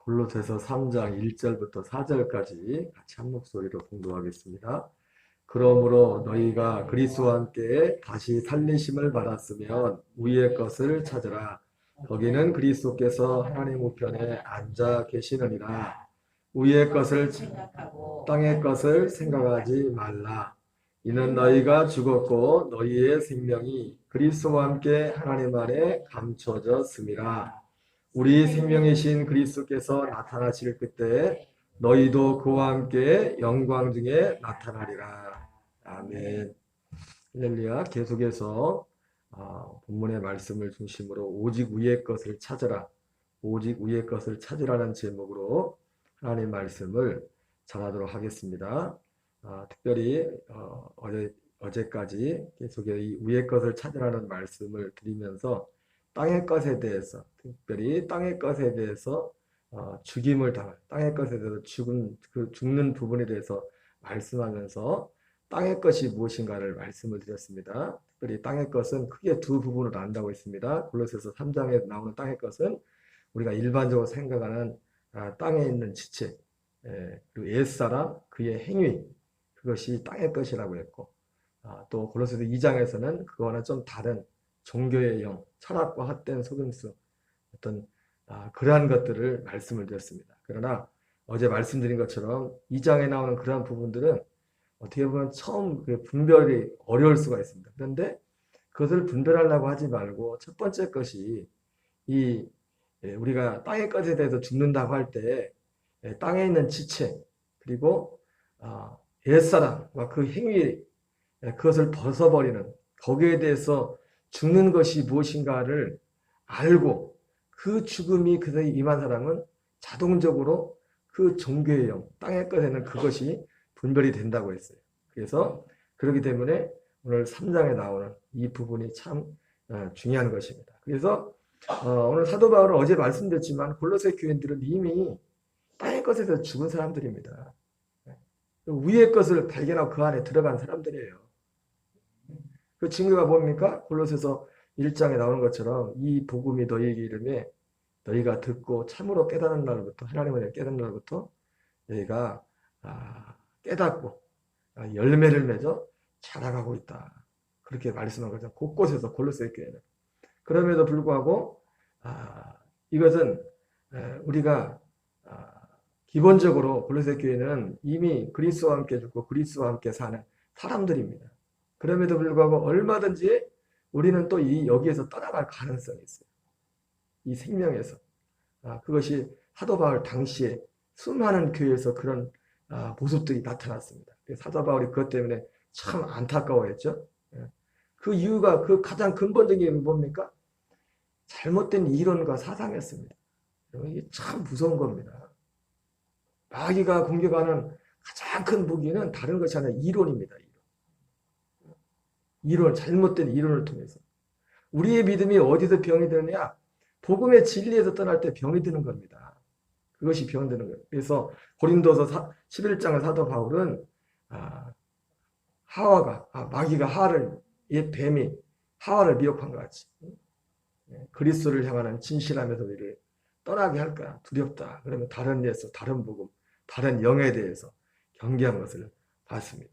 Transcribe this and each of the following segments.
골로새서 3장 1절부터 4절까지 같이 한 목소리로 공독하겠습니다. 그러므로 너희가 그리스도와 함께 다시 살리심을 받았으면 위의 것을 찾으라. 거기는 그리스도께서 하나님 우편에 앉아 계시느니라. 위의 것을 땅의 것을 생각하지 말라. 이는 너희가 죽었고 너희의 생명이 그리스도와 함께 하나님 안에 감춰졌음이라. 우리 생명이신 그리스도께서 나타나실 그때 너희도 그와 함께 영광 중에 나타나리라. 아멘. 할렐루야. 계속해서 본문의 말씀을 중심으로 오직 위의 것을 찾으라. 오직 위의 것을 찾으라는 제목으로 하나님 말씀을 전하도록 하겠습니다. 특별히 어제까지 계속 이 위의 것을 찾으라는 말씀을 드리면서 땅의 것에 대해서, 특별히 땅의 것에 대해서 죽임을 당할, 땅의 것에 대해서 죽는 부분에 대해서 말씀하면서 땅의 것이 무엇인가를 말씀을 드렸습니다. 특별히 땅의 것은 크게 두 부분으로 나눈다고 했습니다. 골로새서 3장에 나오는 땅의 것은 우리가 일반적으로 생각하는 땅에 있는 지체, 그리고 옛사람, 그의 행위, 그것이 땅의 것이라고 했고, 또 골로새서 2장에서는 그거는 좀 다른 종교의 영, 철학과 헛된 속임수, 어떤 그러한 것들을 말씀을 드렸습니다. 그러나 어제 말씀드린 것처럼 2장에 나오는 그러한 부분들은 어떻게 보면 처음 분별이 어려울 수가 있습니다. 그런데 그것을 분별하려고 하지 말고 첫 번째 것이 우리가 땅의 것에 대해서 죽는다고 할 때 땅에 있는 지체 그리고 옛사람과 그 행위 그것을 벗어버리는 거기에 대해서 죽는 것이 무엇인가를 알고 그 죽음이 그에 임한 사람은 자동적으로 그 종교의 영, 땅의 것에는 그것이 분별이 된다고 했어요. 그래서 그렇기 때문에 오늘 3장에 나오는 이 부분이 참 중요한 것입니다. 그래서 오늘 사도 바울은 어제 말씀드렸지만 골로새 교인들은 이미 땅의 것에서 죽은 사람들입니다. 위의 것을 발견하고 그 안에 들어간 사람들이에요. 그 증거가 뭡니까? 골로새서 1장에 나오는 것처럼 이 복음이 너희에게 이르매 너희가 듣고 참으로 깨닫는 날부터 하나님을 깨닫는 날부터 너희가 깨닫고 열매를 맺어 자라가고 있다. 그렇게 말씀한 거죠. 곳곳에서 골로새 교회는. 그럼에도 불구하고 이것은 우리가 기본적으로 골로새 교회는 이미 그리스도와 함께 죽고 그리스도와 함께 사는 사람들입니다. 그럼에도 불구하고 얼마든지 우리는 또 여기에서 떠나갈 가능성이 있어요. 이 생명에서. 그것이 사도 바울 당시에 수많은 교회에서 그런 모습들이 나타났습니다. 사도 바울이 그것 때문에 참 안타까워했죠. 그 이유가 그 가장 근본적인 이유는 뭡니까? 잘못된 이론과 사상이었습니다. 이게 참 무서운 겁니다. 마귀가 공격하는 가장 큰 무기는 다른 것이 아니라 이론입니다. 이론, 잘못된 이론을 통해서. 우리의 믿음이 어디서 병이 드느냐? 복음의 진리에서 떠날 때 병이 드는 겁니다. 그것이 병 드는 거예요. 그래서 고린도서 11장의 사도 바울은 마귀가 뱀이 하와를 미혹한 것 같이 그리스도를 향하는 진실함에서 우리를 떠나게 할까 두렵다. 그러면 다른 예수, 다른 복음, 다른 영에 대해서 경계한 것을 봤습니다.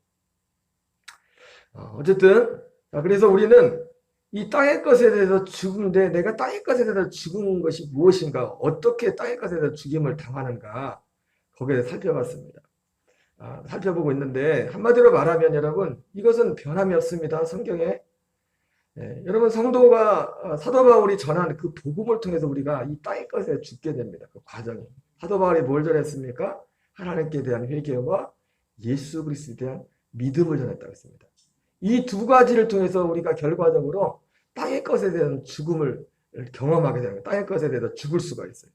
어쨌든 그래서 우리는 이 땅의 것에 대해서 죽은데 내가 땅의 것에 대해서 죽은 것이 무엇인가, 어떻게 땅의 것에 대해서 죽임을 당하는가 거기에 살펴봤습니다. 살펴보고 있는데 한마디로 말하면 여러분 이것은 변함이 없습니다. 성경에 여러분 성도가 사도 바울이 전한 그 복음을 통해서 우리가 이 땅의 것에 죽게 됩니다. 그 과정이. 사도 바울이 뭘 전했습니까? 하나님께 대한 회개와 예수 그리스도에 대한 믿음을 전했다고 했습니다. 이 두 가지를 통해서 우리가 결과적으로 땅의 것에 대한 죽음을 경험하게 되는 거예요. 땅의 것에 대해서 죽을 수가 있어요.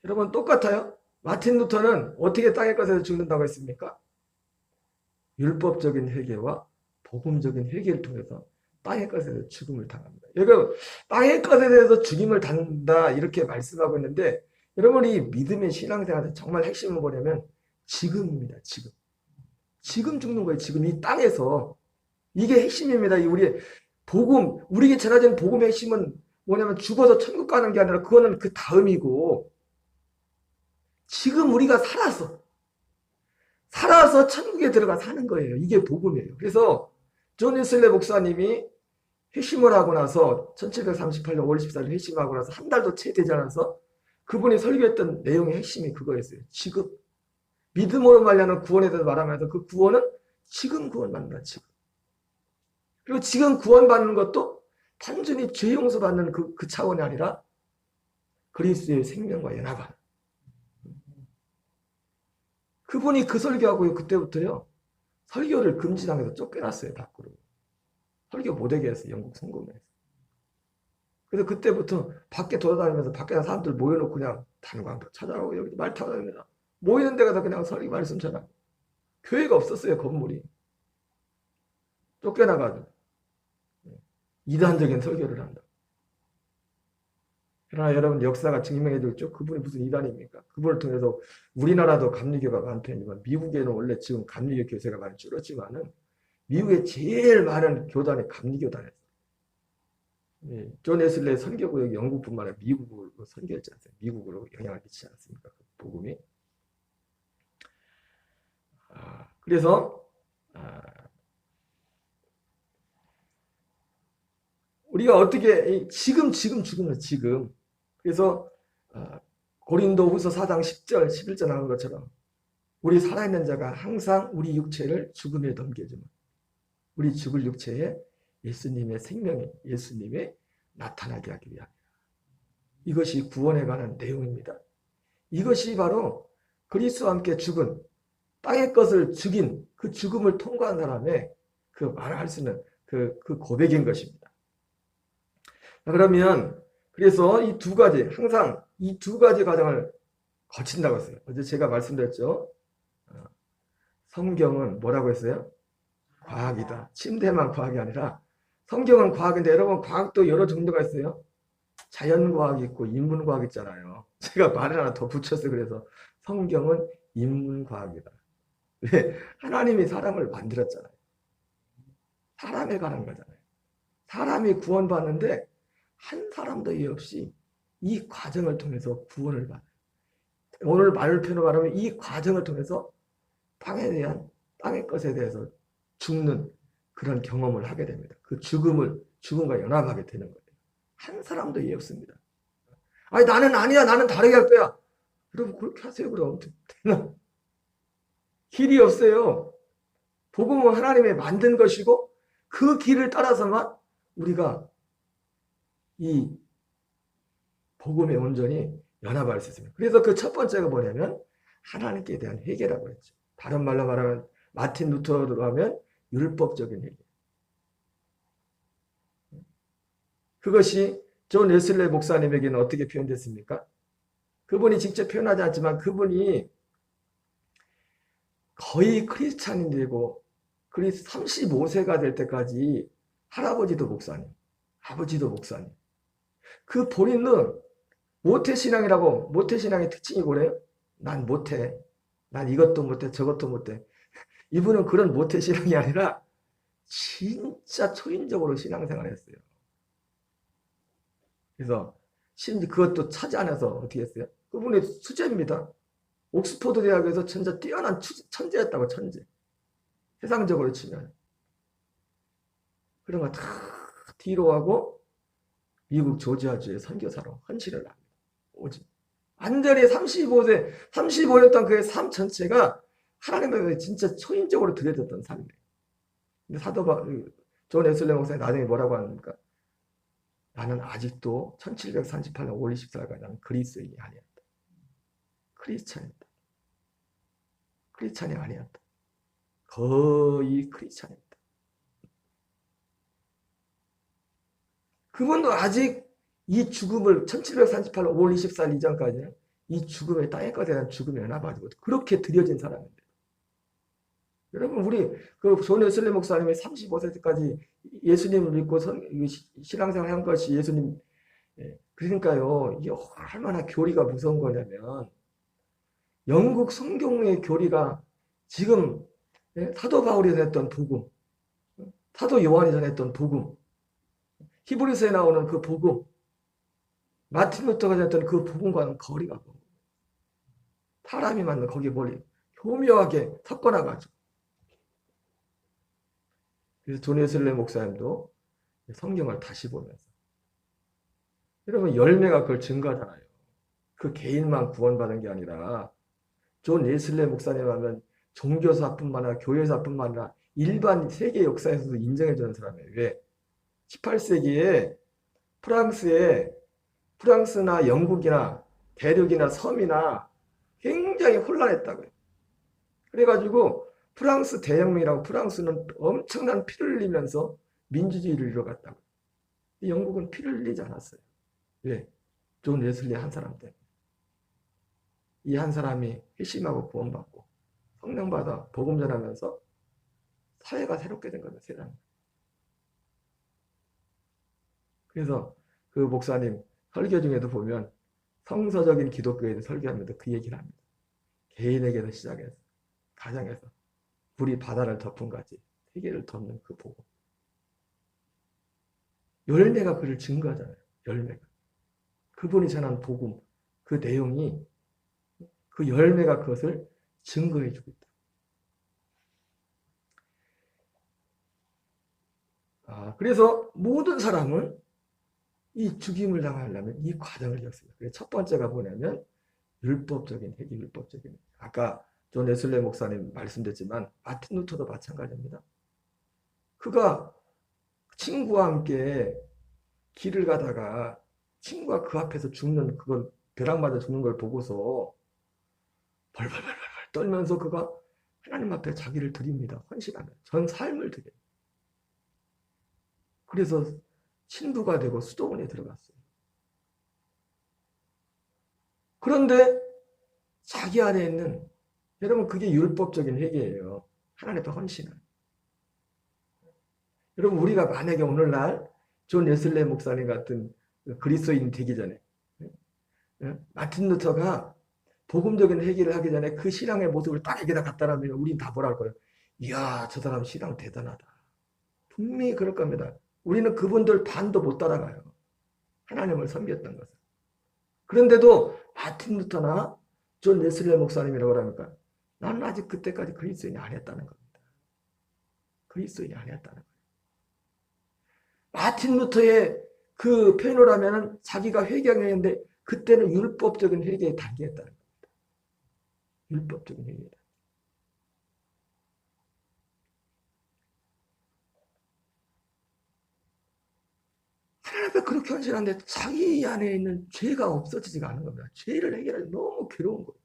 여러분 똑같아요. 마틴 루터는 어떻게 땅의 것에 대해서 죽는다고 했습니까? 율법적인 회개와 복음적인 회개를 통해서 땅의 것에 대해서 죽음을 당합니다. 여러분 땅의 것에 대해서 죽임을 당한다 이렇게 말씀하고 있는데 여러분 이 믿음의 신앙생활의 정말 핵심은 뭐냐면 지금입니다. 지금 죽는 거예요. 지금 이 땅에서. 이게 핵심입니다. 우리의 복음, 우리에게 전해진 복음의 핵심은 뭐냐면 죽어서 천국 가는 게 아니라 그거는 그 다음이고 지금 우리가 살아서 천국에 들어가 사는 거예요. 이게 복음이에요. 그래서 존 웨슬리 목사님이 회심을 하고 나서 1738년 5월 14일 회심하고 나서 한 달도 채 되지 않아서 그분이 설교했던 내용의 핵심이 그거였어요. 지금 믿음으로 말하는 구원에 대해서 말하면서 그 구원은 지금 구원받는다. 지금. 그리고 지금 구원받는 것도 단순히 죄 용서받는 그 차원이 아니라 그리스도의 생명과 연합하는. 그분이 그 설교하고 그때부터요. 설교를 금지당해서 쫓겨났어요. 밖으로. 설교 못하게 했어요. 영국 성공회에서. 그래서 그때부터 밖에 돌아다니면서 밖에 사람들 모여놓고 그냥 단광도 찾아가고 여기 말 타고 다닙니다. 모이는 데 가서 그냥 설교 말씀 전하고. 교회가 없었어요. 건물이. 쫓겨나가지고. 이단적인 설교를 한다. 그러나 여러분 역사가 증명해 줬죠. 그분이 무슨 이단입니까? 그분을 통해서 우리나라도 감리교가 많은 편이지만 미국에는 원래 지금 감리교 교세가 많이 줄었지만은 미국에 제일 많은 교단이 감리교단이었어요. 존 웨슬리의 선교구역이 영국뿐만 아니라 미국으로 선교했지 않습니까? 미국으로 영향을 미치지 않습니까? 그 복음이. 그래서 우리가 어떻게 지금 죽으면 지금. 그래서 고린도후서 4장 10절 11절 나온 것처럼 우리 살아있는 자가 항상 우리 육체를 죽음에 넘겨주면 우리 죽을 육체에 예수님의 생명이 예수님의 나타나게 하기 위함이다. 이것이 구원에 관한 내용입니다. 이것이 바로 그리스도와 함께 죽은 땅의 것을 죽인 그 죽음을 통과한 사람의 그 말할 수 있는 그 고백인 것입니다. 그러면 그래서 이 두 가지 항상 이 두 가지 과정을 거친다고 했어요. 어제 제가 말씀드렸죠. 성경은 뭐라고 했어요? 과학이다. 침대만 과학이 아니라 성경은 과학인데 여러분 과학도 여러 정도가 있어요. 자연과학이 있고 인문과학 있잖아요. 제가 말을 하나 더 붙였어요. 그래서 성경은 인문과학이다. 왜? 하나님이 사람을 만들었잖아요. 사람에 관한 거잖아요. 사람이 구원받는데 한 사람도 이해 없이 이 과정을 통해서 구원을 받아요. 오늘 말표로 말하면 이 과정을 통해서 땅의 것에 대해서 죽는 그런 경험을 하게 됩니다. 그 죽음과 연합하게 되는 거예요. 한 사람도 이해 없습니다. 아니, 나는 아니야. 나는 다르게 할 거야. 여러분, 그렇게 하세요. 그럼. 길이 없어요. 복음은 하나님의 만든 것이고, 그 길을 따라서만 우리가 이 복음의 온전히 연합할 수 있습니다. 그래서 그 첫 번째가 뭐냐면, 하나님께 대한 회개라고 했죠. 다른 말로 말하면, 마틴 루터로 하면, 율법적인 회개. 그것이 존 웨슬리 목사님에게는 어떻게 표현됐습니까? 그분이 직접 표현하지 않지만 그분이 거의 크리스찬이 되고 35세가 될 때까지 할아버지도 목사님, 아버지도 목사님. 그 본인은 모태신앙이라고, 모태신앙의 특징이 뭐래요? 난 못해. 난 이것도 못해, 저것도 못해. 이분은 그런 모태신앙이 아니라 진짜 초인적으로 신앙생활을 했어요. 그래서 심지어 그것도 차지 않아서 어떻게 했어요? 그분이 수재입니다. 옥스퍼드 대학에서 진짜 뛰어난 천재였다고, 천재. 세상적으로 치면. 그런 거 다 뒤로 하고 미국 조지아주의 선교사로 헌신을 합니다. 오직. 완전히 35년 동안 그의 삶 전체가 하나님께 진짜 초인적으로 드려졌던 삶이에요. 근데 존 웨슬리 목사님 나중에 뭐라고 합니까? 나는 아직도 1738년 5월 24일까지 나는 그리스도인이 아니었다. 크리스찬이었다. 크리스찬이 아니었다. 거의 크리스찬이었다. 그분도 아직 이 죽음을 1738년 5월 24일 이전까지는 이 죽음의 땅에 것에 대한 죽음에 연합하고 그렇게 드려진 사람인데. 여러분 우리 존 웨슬리 목사님이 35세 때까지 예수님을 믿고 신앙생활 한 것이 예수님. 그러니까요 이게 얼마나 교리가 무서운 거냐면 영국 성경의 교리가 지금 사도 바울이 전했던 복음, 사도 요한이 전했던 복음, 히브리서에 나오는 그 복음, 마틴 루터가 전했던 그 복음과는 거리가 멀어요. 사람이 맞는 거기에 뭘 교묘하게 섞어놔가지고. 그래서 존 웨슬리 목사님도 성경을 다시 보면서 여러분 열매가 그걸 증거하잖아요. 그 개인만 구원받은 게 아니라 존 웨슬리 목사님 하면 종교사뿐만 아니라 교회사뿐만 아니라 일반 세계 역사에서도 인정해주는 사람이에요. 왜? 18세기에 프랑스나 영국이나 대륙이나 섬이나 굉장히 혼란했다고요. 그래가지고 프랑스 대혁명이라고 프랑스는 엄청난 피를 흘리면서 민주주의를 이뤄갔다고요. 영국은 피를 흘리지 않았어요. 왜? 존 웨슬리 한 사람 때문에. 이 한 사람이 회심하고 구원받고 성령받아 복음 전하면서 사회가 새롭게 된 겁니다. 세상. 그래서 그 목사님 설교 중에도 보면 성서적인 기독교에 대해 설교하면서 그 얘기를 합니다. 개인에게서 시작해서 가정에서 불이 바다를 덮은 같이 세계를 덮는 그 복음. 열매가 그를 증거하잖아요. 열매가. 그분이 전한 복음, 그 내용이 그 열매가 그것을 증거해 주고 있다. 그래서 모든 사람은 이 죽임을 당하려면 이 과정을 겪어요. 그래서 첫 번째가 뭐냐면 율법적인 회개, 율법적인 회개. 아까 존 웨슬리 목사님 말씀드렸지만 마틴 루터도 마찬가지입니다. 그가 친구와 함께 길을 가다가 친구가 그 앞에서 죽는 그걸 벼락 맞아 죽는 걸 보고서 벌벌벌벌 떨면서 그가 하나님 앞에 자기를 드립니다. 헌신하며 전 삶을 드려요. 그래서 신부가 되고 수도원에 들어갔어요. 그런데 자기 안에 있는 여러분 그게 율법적인 회개예요. 하나님 앞에 헌신을. 여러분 우리가 만약에 오늘날 존 웨슬리 목사님 같은 그리스도인 되기 전에 마틴 루터가 복음적인 회개를 하기 전에 그 신앙의 모습을 딱 여기다 갖다 놓으면 우린 다 뭐라 할 거예요. 이야 저 사람 신앙 대단하다. 분명히 그럴 겁니다. 우리는 그분들 반도 못 따라가요. 하나님을 섬겼던 것을. 그런데도 마틴 루터나 존 웨슬리 목사님이라고 하니까 나는 아직 그때까지 그리스도인이 아니었다는 겁니다. 그리스도인이 아니었다는 거예요. 마틴 루터의 그 표현을 하면은 자기가 회개했는데 그때는 율법적인 회개에 단계였다는 겁니다. 율법적인 회개다. 하나님 앞에 그렇게 헌신하는데 자기 안에 있는 죄가 없어지지가 않은 겁니다. 죄를 해결하기 너무 괴로운 거예요.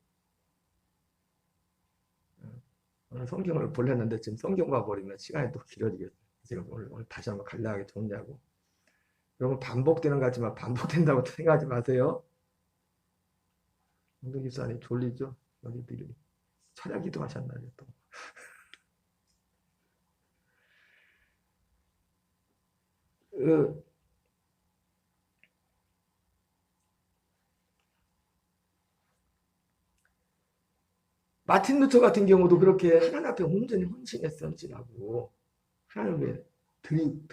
오늘 성경을 보려는데 지금 성경만 버리면 시간이 또 길어지겠어요. 제가 오늘 다시 한번 간략하게 정리하고. 여러분 반복되는 것 같지만 반복된다고 생각하지 마세요. 운동 기사님 졸리죠? 여기들이 철야기도 하셨나요? 또. 마틴 루터 같은 경우도 그렇게 하나님 앞에 온전히 헌신했어, 헌신하고 하나님의 드림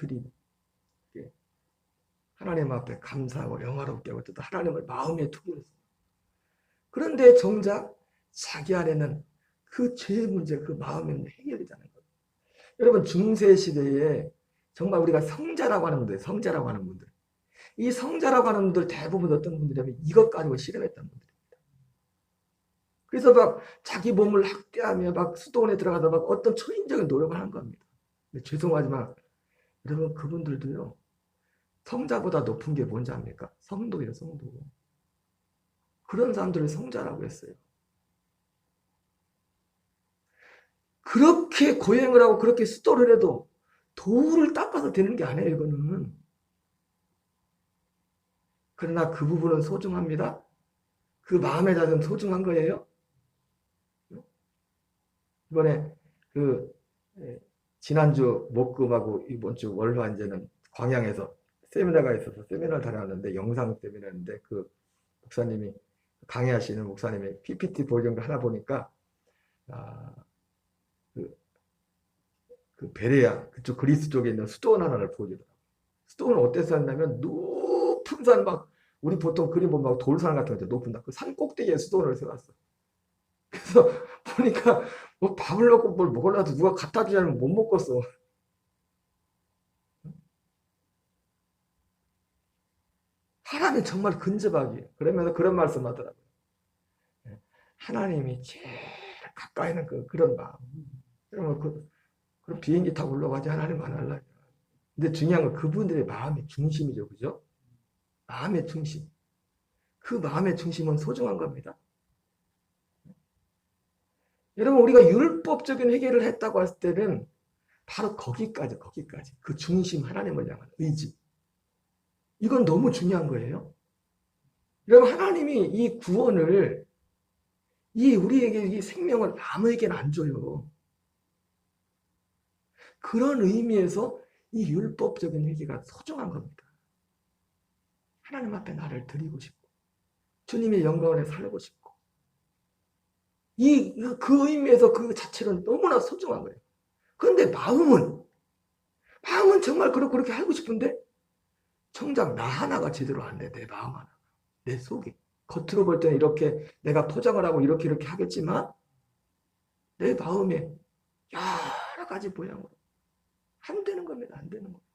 하나님 앞에 감사하고 영화롭게 하고 또 하나님을 마음에 두고 있어요. 그런데 정작 자기 안에는 그 죄의 문제, 그 마음에는 해결이 되는 거예요. 여러분 중세 시대에 정말 우리가 성자라고 하는 분들, 성자라고 하는 분들, 이 성자라고 하는 분들 대부분 어떤 분들이냐면 이것 가지고 실험했던 분들입니다. 그래서 막 자기 몸을 학대하며 막 수도원에 들어가서 막 어떤 초인적인 노력을 하는 겁니다. 근데 죄송하지만 여러분 그분들도요. 성자보다 높은 게 뭔지 압니까? 성도예요, 성도. 그런 사람들을 성자라고 했어요. 그렇게 고행을 하고 그렇게 수도를 해도 도를 닦아서 되는 게 아니에요, 이거는. 그러나 그 부분은 소중합니다. 그 마음의 자세는 소중한 거예요. 이번에 그 지난주 목금하고 이번 주 월화인제는 광양에서 세미나가 있어서 세미나를 다녀왔는데 영상 세미나인데 그 목사님이 강의하시는 목사님이 PPT 보여준 거 하나 보니까 그 베레아 그쪽 그리스 쪽에 있는 수도원 하나를 보여주더라고요. 수도원은 어때서 했냐면 높은 산 막 우리 보통 그림 보면 돌산 같은 거 높은 그 산 꼭대기에 수도원을 세웠어. 그래서 보니까 뭐 밥을 넣고 뭘 먹으려도 누가 갖다 주지 않으면 못 먹겠어. 하나님 정말 근접하게 그러면서 그런 말씀 하더라고요. 하나님이 제일 가까이 있는 그런 마음. 그러면 그럼 비행기 타고 올라가지 하나님 만나려고. 근데 중요한 건 그분들의 마음의 중심이죠. 그죠? 마음의 중심. 그 마음의 중심은 소중한 겁니다. 여러분, 우리가 율법적인 회개를 했다고 했을 때는 바로 거기까지. 그 중심 하나님을 향한 의지. 이건 너무 중요한 거예요. 여러분, 하나님이 이 구원을, 우리에게 이 생명을 아무에게나 안 줘요. 그런 의미에서 이 율법적인 회개가 소중한 겁니다. 하나님 앞에 나를 드리고 싶고, 주님의 영광을 살고 싶고, 그 의미에서 그 자체는 너무나 소중한 거예요. 그런데 마음은 정말 그렇게 하고 싶은데, 정작 나 하나가 제대로 안 돼. 내 마음 하나. 내 속에. 겉으로 볼 때는 이렇게 내가 포장을 하고 이렇게 하겠지만, 내 마음에 여러 가지 모양으로 안 되는 겁니다. 안 되는 겁니다.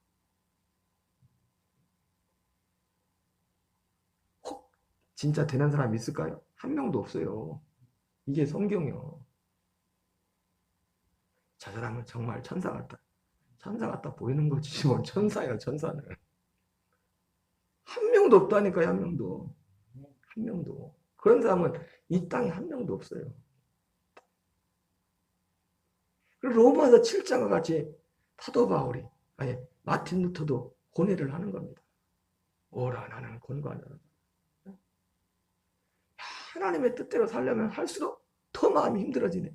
혹 진짜 되는 사람 있을까요? 한 명도 없어요. 이게 성경이요. 저 사람은 정말 천사 같다. 천사 같다 보이는 거지. 뭐 천사예요, 천사는. 한 명도 없다니까요, 한 명도. 한 명도. 그런 사람은 이 땅에 한 명도 없어요. 그리고 로마서 7장과 같이 사도 바울이, 아니, 마틴 루터도 고뇌를 하는 겁니다. 오라, 나는 권고하노라. 하나님의 뜻대로 살려면 할수록 더 마음이 힘들어지네.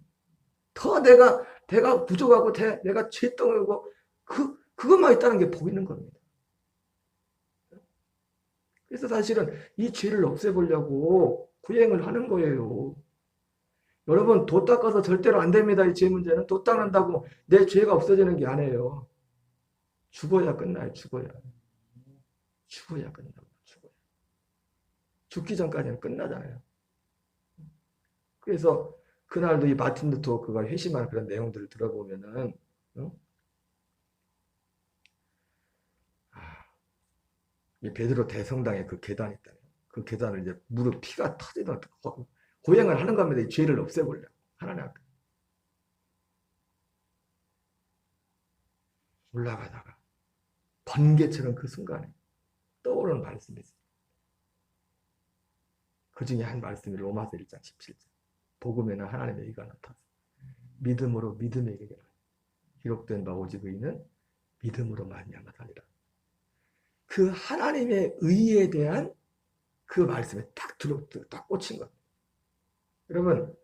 더 내가 부족하고 내가 죄덩이고 그것만 있다는 게 보이는 겁니다. 그래서 사실은 이 죄를 없애보려고 구행을 하는 거예요. 여러분, 도 닦아서 절대로 안 됩니다. 이 죄 문제는 도 닦는다고 내 죄가 없어지는 게 아니에요. 죽어야 끝나요. 죽어야 끝나고 죽어야. 죽기 전까지는 끝나잖아요. 그래서 그날도 이 마틴 루터 그가 회심한 그런 내용들을 들어보면은 이 베드로 대성당에 그 계단이 있다요. 그 계단을 이제 무릎 피가 터지던 고행을 하는 겁니다. 이 죄를 없애보려고 하나님 앞에 올라가다가 번개처럼 그 순간에 떠오르는 말씀이 있어요. 그 중에 한 말씀이 로마서 1장 17절. 복음에는 하나님의 의가 나타나서 믿음으로 믿음에게 기록된 바 오직 의는 믿음으로 말미암아 살리라. 그 하나님의 의에 대한 그 말씀에 딱 꽂힌 겁니다. 여러분,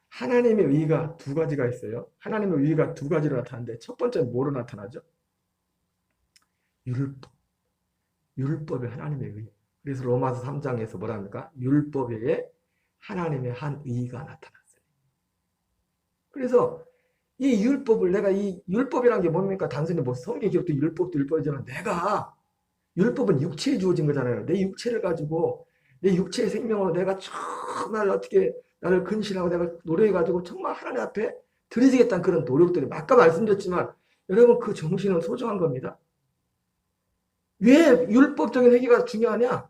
하나님의 의가 두 가지가 있어요. 하나님의 의가 두 가지로 나타나는데 첫 번째는 뭐로 나타나죠? 율법이 하나님의 의. 그래서 로마서 3장에서 뭐라 합니까? 율법 외에 하나님의 한 의가 나타났어요. 그래서 이 율법을 내가 이 율법이라는 게 뭡니까? 단순히 뭐 성경 기록도 율법이지만 내가 율법은 육체에 주어진 거잖아요. 내 육체를 가지고 내 육체의 생명으로 내가 정말 어떻게 나를 근신하고 내가 노력해가지고 정말 하나님 앞에 드리겠다는 그런 노력들이 아까 말씀드렸지만 여러분 그 정신은 소중한 겁니다. 왜 율법적인 회개가 중요하냐?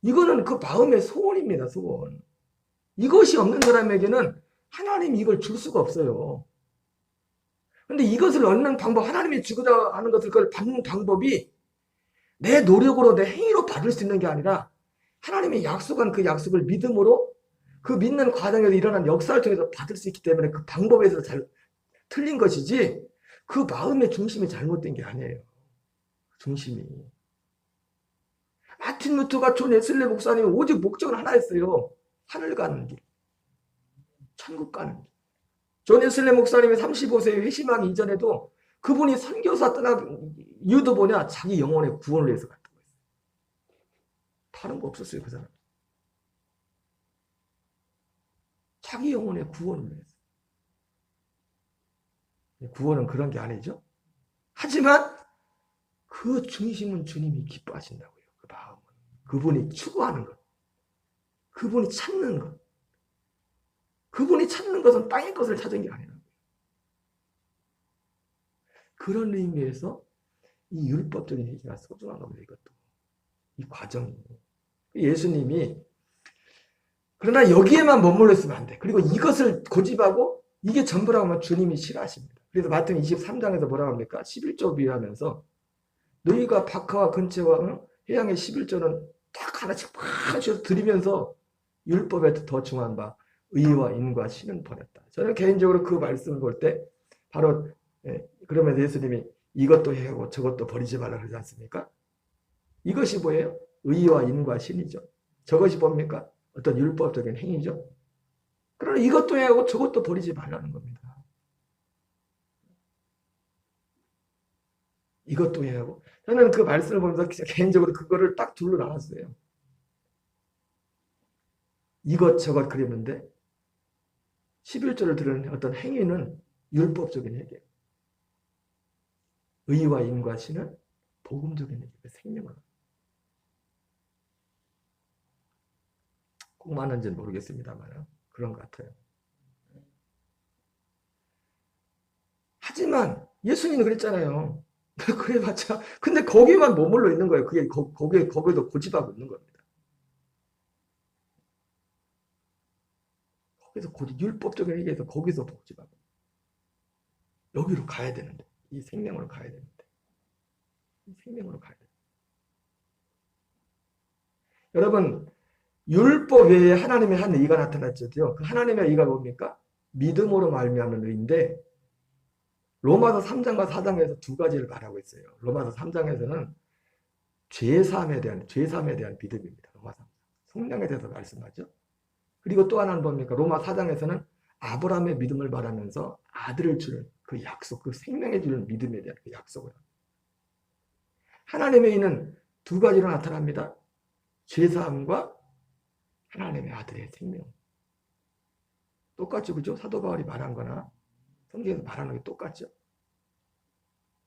이거는 그 마음의 소원입니다. 소원. 이것이 없는 사람에게는 하나님이 이걸 줄 수가 없어요. 근데 이것을 얻는 방법, 하나님이 주고자 하는 것을 그걸 받는 방법이 내 노력으로 내 행위로 받을 수 있는 게 아니라 하나님이 약속한 그 약속을 믿음으로 그 믿는 과정에서 일어난 역사를 통해서 받을 수 있기 때문에 그 방법에서 잘 틀린 것이지 그 마음의 중심이 잘못된 게 아니에요. 중심이. 마틴 루터가 존 웨슬리 목사님이 오직 목적은 하나였어요. 하늘 가는 길. 천국 가는 길. 존 웨슬리 목사님이 35세에 회심하기 이전에도 그분이 선교사 떠난 이유도 뭐냐? 자기 영혼의 구원을 위해서 갔던 거예요. 다른 거 없었어요, 그 사람. 자기 영혼의 구원을 위해서. 구원은 그런 게 아니죠. 하지만 그 중심은 주님이 기뻐하신다고요. 그 마음은. 그분이 추구하는 것. 그분이 찾는 것. 그분이 찾는 것은 땅의 것을 찾은 게 아니라 그런 의미에서 이 율법적인 회개가 소중한 겁니다. 이것도 이 과정이 예수님이 그러나 여기에만 머물러 있으면 안 돼. 그리고 이것을 고집하고 이게 전부라고 하면 주님이 싫어하십니다. 그래서 마태복음 23장에서 뭐라고 합니까? 11조 비유하면서 너희가 박하와 근처와 해양의 11조는 딱 하나씩 팍 드리면서 율법에 더 중한 바 의와 인과 신은 버렸다. 저는 개인적으로 그 말씀을 볼 때 바로 그러면서 예수님이 이것도 해야 하고 저것도 버리지 말라 그러지 않습니까? 이것이 뭐예요? 의와 인과 신이죠. 저것이 뭡니까? 어떤 율법적인 행위죠. 그러나 이것도 해야 하고 저것도 버리지 말라는 겁니다. 이것도 해야 하고 저는 그 말씀을 보면서 개인적으로 그거를 딱 둘로 나눴어요. 이것저것 그랬는데 11조를 들은 어떤 행위는 율법적인 행위, 의와 인과 신은 복음적인 행위, 생명을. 꼭 맞는지는 모르겠습니다만 그런 것 같아요. 하지만 예수님은 그랬잖아요. 그래봤자 근데 거기만 머물러 있는 거예요. 그게 거기도 고집하고 있는 겁니다. 거기서 율법적인 얘기에서 거기서 고집하고 여기로 가야 되는데 이 생명으로 가야 되는데 이 생명으로 가야 되는데 여러분 율법 외에 하나님의 한 의가 나타났죠. 그 하나님의 의가 뭡니까? 믿음으로 말미암는 의인데 로마서 3장과 4장에서 두 가지를 말하고 있어요. 로마서 3장에서는 죄사함에 대한 믿음입니다. 로마서 성령에 대해서 말씀하죠. 그리고 또 하나는 뭡니까? 로마 4장에서는 아브라함의 믿음을 말하면서 아들을 주는 그 약속, 그 생명에 주는 믿음에 대한 그 약속을 합니다. 하나님의 의는 두 가지로 나타납니다. 죄사함과 하나님의 아들의 생명. 똑같죠, 그죠? 사도 바울이 말한 거나 성경에서 말하는 게 똑같죠.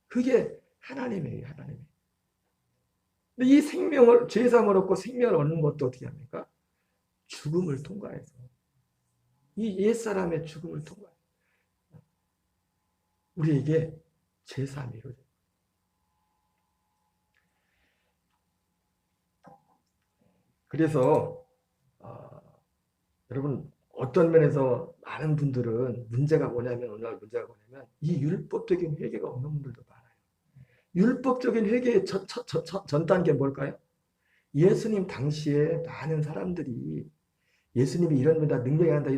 그게 하나님의 의, 하나님의 의. 근데 이 생명을, 죄사함을 얻고 생명을 얻는 것도 어떻게 합니까? 죽음을 통과해서. 이 옛사람의 죽음을 통과해서. 우리에게 죄사함이 이루어져요. 그래서 여러분 어떤 면에서 많은 분들은 문제가 뭐냐면 오늘날 문제가 뭐냐면 이 율법적인 회개가 없는 분들도 많아요. 율법적인 회개의 전 단계 뭘까요? 예수님 당시에 많은 사람들이 예수님이 이런 다 능력이 한다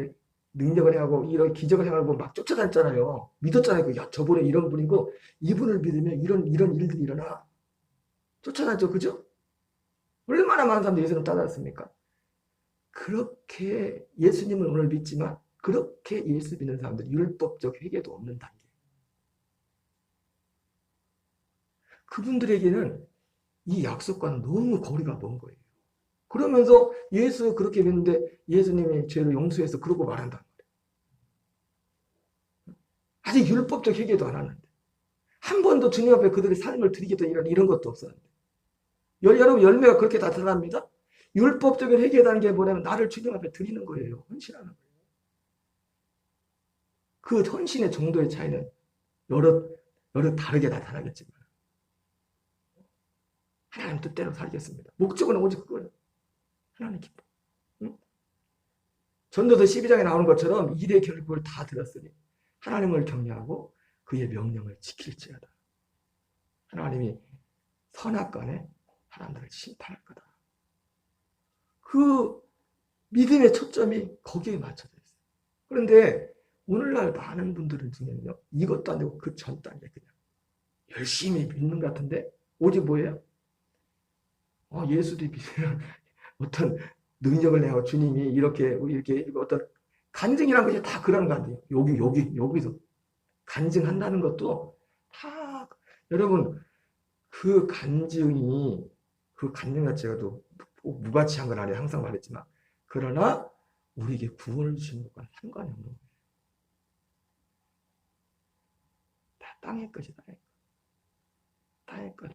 능력을 행하고 이런 기적을 행하고 막 쫓아다녔잖아요. 믿었잖아요. 야 저분은 이런 분이고 이분을 믿으면 이런 일들이 일어나. 쫓아다녔죠. 그죠? 얼마나 많은 사람들이 예수님을 따라왔습니까? 그렇게 예수님을 오늘 믿지만 그렇게 예수 믿는 사람들 율법적 회개도 없는 단계. 그분들에게는 이 약속과는 너무 거리가 먼 거예요. 그러면서 예수 그렇게 믿는데 예수님이 죄를 용서해서 그러고 말한단 말이에요. 아직 율법적 회개도 안 하는데 한 번도 주님 앞에 그들의 삶을 드리겠다 이런 것도 없었는데 여러분 열매가 그렇게 나타납니다. 율법적인 회개 단계에 뭐냐면 나를 주님 앞에 드리는 거예요. 헌신하는 거예요. 그 헌신의 정도의 차이는 여러 다르게 나타나겠지만 하나님 뜻대로 살겠습니다. 목적은 오직 그거예요. 하나님 기뻐. 응? 전도서 12장에 나오는 것처럼 일의 결국을 다 들었으니 하나님을 경외하고 그의 명령을 지킬지어다. 하나님이 선악간에 사람들을 심판할 거다. 그 믿음의 초점이 거기에 맞춰져 있어요. 그런데 오늘날 많은 분들은 중에는요. 이것도 안 되고 그 전 단계 그냥 열심히 믿는 것 같은데 오직 뭐예요? 예수도 믿으면 어떤 능력을 내고 주님이 이렇게 어떤 간증이라는 것이 다 그런 거 같아요. 여기서 간증한다는 것도 다 여러분 그 간증 자체가 또 무가치한 건 아니에요. 항상 말했지만 그러나 우리에게 구원을 주시는 것과 상관이 없는 거예요. 다 땅의 것이다. 땅의 것.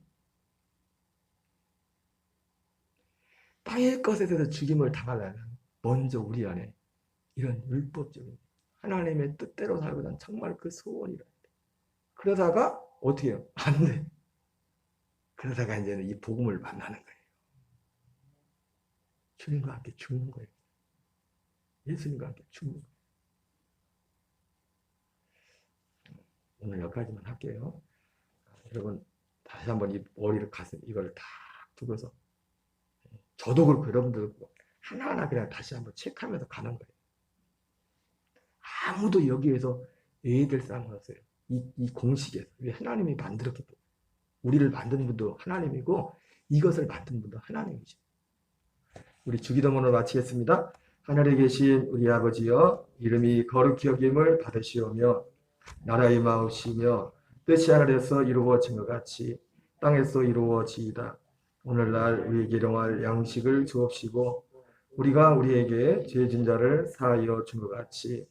땅의 것에 대해서 죽임을 당하려면 먼저 우리 안에 이런 율법적인 하나님의 뜻대로 살고자 정말 그 소원이라. 그러다가 어떻게 해요? 안 돼. 그러다가 이제는 이 복음을 만나는 거예요. 주님과 함께 죽는 거예요. 예수님과 함께 죽는 거예요. 오늘 여기까지만 할게요. 여러분 다시 한번 이 머리를 가슴 이걸 다 두고서 저도 그렇고 여러분들도 그렇고 하나하나 그냥 다시 한번 체크하면서 가는 거예요. 아무도 여기에서 예의될 사람 없어요. 이 공식에서. 왜 하나님이 만들었기 때문에. 우리를 만든 분도 하나님이고 이것을 만든 분도 하나님이죠. 우리 주기도문을 마치겠습니다. 하늘에 계신 우리 아버지여, 이름이 거룩히 여김을 받으시오며 나라의 마옵시며 뜻이 하늘에서 이루어진 것 같이 땅에서 이루어지이다. 오늘날 우리에게 일용할 양식을 주옵시고 우리가 우리에게 죄진 자를 사하여 준 것 같이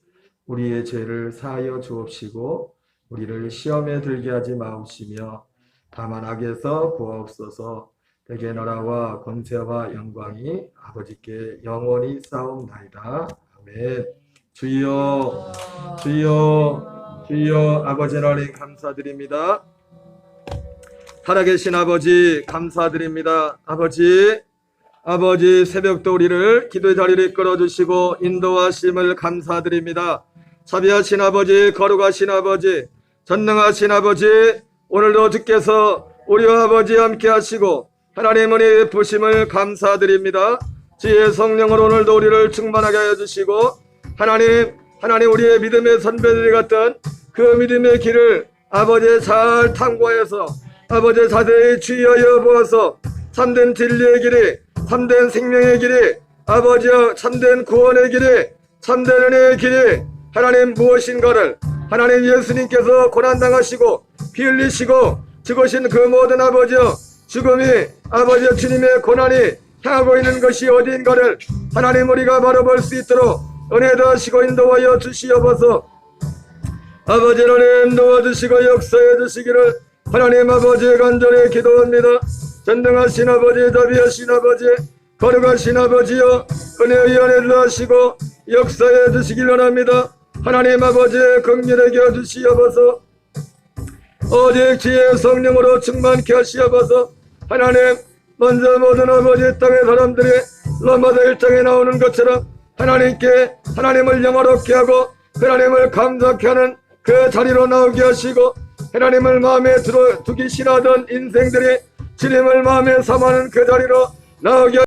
우리의 죄를 사하여 주옵시고 우리를 시험에 들게 하지 마옵시며 다만 악에서 구하옵소서. 대개 나라와 권세와 영광이 아버지께 영원히 싸움나이다. 아멘. 주여 주여 주여. 아버지 하나님 감사드립니다. 살아계신 아버지 감사드립니다. 아버지 새벽도 우리를 기도의 자리를 이끌어주시고 인도하심을 감사드립니다. 자비하신 아버지, 거룩하신 아버지, 전능하신 아버지, 오늘도 주께서 우리와 아버지 함께 하시고 하나님 은혜의 베푸심을 감사드립니다. 지혜의 성령으로 오늘도 우리를 충만하게 하여 주시고 하나님 우리의 믿음의 선배들이 같은 그 믿음의 길을 아버지 잘 탐구하여서 아버지 자세히 주의하여 보아서 참된 진리의 길이, 참된 생명의 길이, 아버지여 참된 구원의 길이, 참된 은혜의 길이 하나님 무엇인가를 하나님 예수님께서 고난당하시고 피 흘리시고 죽으신 그 모든 아버지여 죽음이 아버지여 주님의 고난이 향하고 있는 것이 어디인가를 하나님 우리가 바라볼 수 있도록 은혜 더하시고 인도하여 주시옵소서. 아버지 하나님 도와주시고 역사해 주시기를 하나님 아버지 간절히 기도합니다. 전능하신 아버지, 자비하신 아버지, 거룩하신 아버지여 은혜의 은혜를 하시고 역사해 주시길 원합니다. 하나님 아버지 긍휼하게 해주시옵소서. 오직 지혜의 성령으로 충만케 하시옵소서. 하나님 먼저 모든 아버지 땅의 사람들이 로마서 1장에 나오는 것처럼 하나님께 하나님을 영화롭게 하고 하나님을 감사케 하는 그 자리로 나오게 하시고 하나님을 마음에 두기 싫어하던 인생들이 주님을 마음에 삼하는 그 자리로 나오게